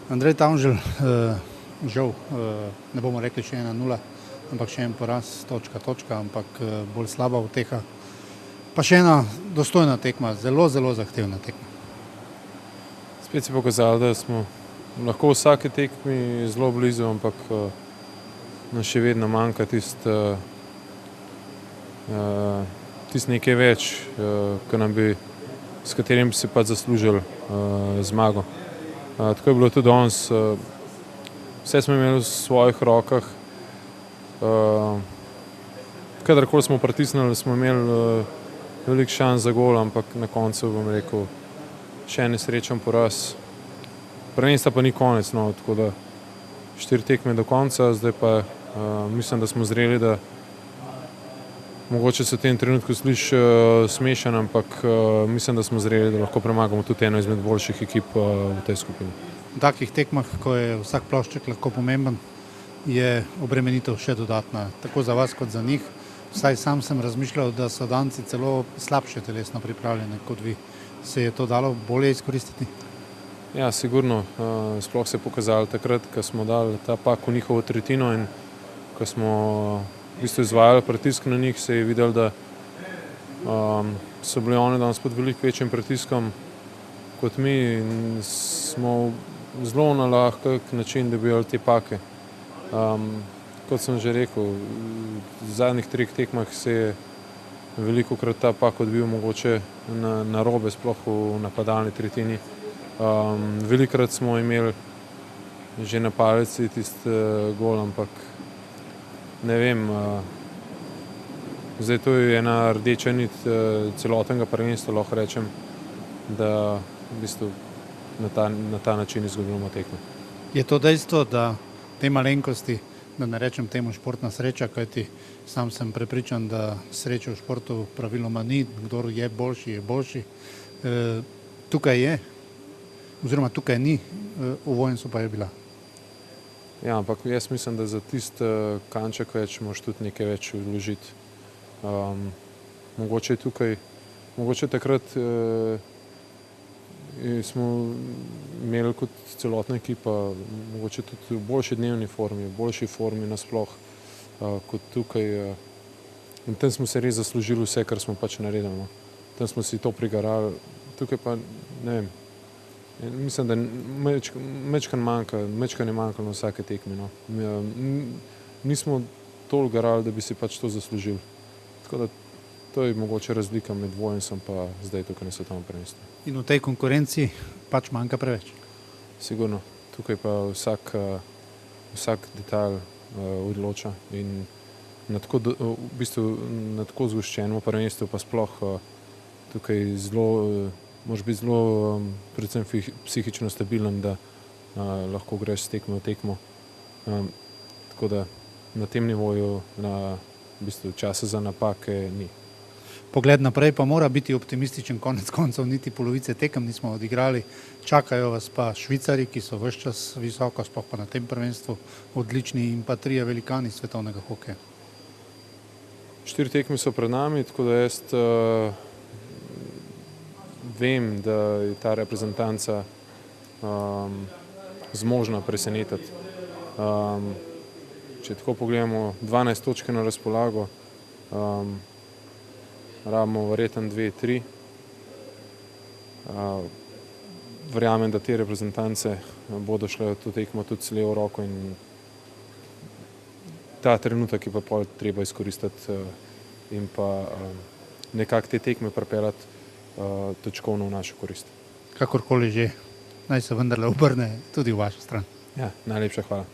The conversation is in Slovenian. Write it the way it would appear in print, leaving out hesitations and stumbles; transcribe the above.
Andrej Tavželj, žal, ne bomo rekli še 1-0, ampak še en poraz, točka, ampak bolj slaba uteha. Pa še ena dostojna tekma, zelo zahtevna tekma. Spet si pokazali, da smo lahko v vsaki tekmi zelo blizu, ampak nam še vedno manjka tisto nekaj več, s katerim bi si pa zaslužili zmago. Tako je bilo tudi danes, vse smo imeli v svojih rokah. Kadarkoli smo pritisnili, smo imeli veliko šans za gol, ampak na koncu bom rekel, še nesrečen poraz. Prvenstva pa ni konec, no, tako da 4 tekme do konca, zdaj pa mislim, da smo zreli, da mogoče se v tem trenutku sliši smešen, ampak mislim, da smo zreli, da lahko premagamo tudi eno izmed boljših ekip v tej skupini. V takih tekmah, ko je vsak plošček lahko pomemben, je obremenitev še dodatna, tako za vas kot za njih. Vsaj sam sem razmišljal, da so Danci celo slabše telesno pripravljene kot vi. Se je to dalo bolje izkoristiti? Ja, sigurno. Sploh se je pokazalo takrat, ko smo dali ta pak v njihovo tretjino in ko smo v bistvu izvajali pritisk na njih, se je videlo, da so bili oni danes pod veliko večjim pritiskom kot mi in smo zelo na lahek način dobivali te pake. Kot sem že rekel, v zadnjih 3 tekmah se je velikokrat ta pak odbil mogoče na robe, sploh v napadalni tretjini. Velikokrat smo imeli že na palici tisti gol, ampak ne vem, zdaj to je ena rdeča nit celotnega prvenstva, lahko rečem, da v bistvu na ta način izgubljamo tekme. Je to dejstvo, da te malenkosti, da ne rečem temu športna sreča, kajti sam sem prepričan, da sreče v športu praviloma ni, kdor je boljši, tukaj je, oziroma tukaj ni, v Vojncu pa je bila. Ja, ampak jaz mislim, da za tisti kanček več moraš tudi nekaj več vložiti. Mogoče tukaj, mogoče takrat smo imeli kot celotna ekipa mogoče tudi v boljši dnevni formi, v boljši formi nasploh kot tukaj. In tam smo se res zaslužili vse, kar smo pač naredili. Tam smo si to prigarali, tukaj pa ne vem. Mislim, da mečkan je manjkalo na vsake tekmi. Nismo toliko garali, da bi si pač to zaslužili. Tako da to je mogoče razlika med Vojncem pa zdaj tukaj na svetovnem prvenstvu. In v tej konkurenci pač manjka preveč? Sigurno. Tukaj pa vsak detajl odloča in na tako zgoščenem prvenstvu pa sploh tukaj moraš biti zelo predvsem psihično stabilen, da lahko greš s tekme v tekmo. Tako da na tem nivoju v bistvu časa za napake ni. Pogled naprej pa mora biti optimističen, konec koncev niti polovice tekem nismo odigrali. Čakajo vas pa Švicarji, ki so ves čas visoko, sploh pa na tem prvenstvu odlični, in pa 3 velikani svetovnega hokeja. 4 tekme so pred nami, tako da jaz vem, da je ta reprezentanca zmožna presenetiti. Če tako pogledamo, 12 točk na razpolago, rabimo verjetno 2-3. Verjamem, da te reprezentance bodo šle to tekmo tudi z levo roko in ta trenutek je pa pol treba izkoristiti in pa nekako te tekme pripeljati točkovno v našo korist. Kakorkoli že, naj se vendarle obrne tudi v vašo stran. Ja, najlepša hvala.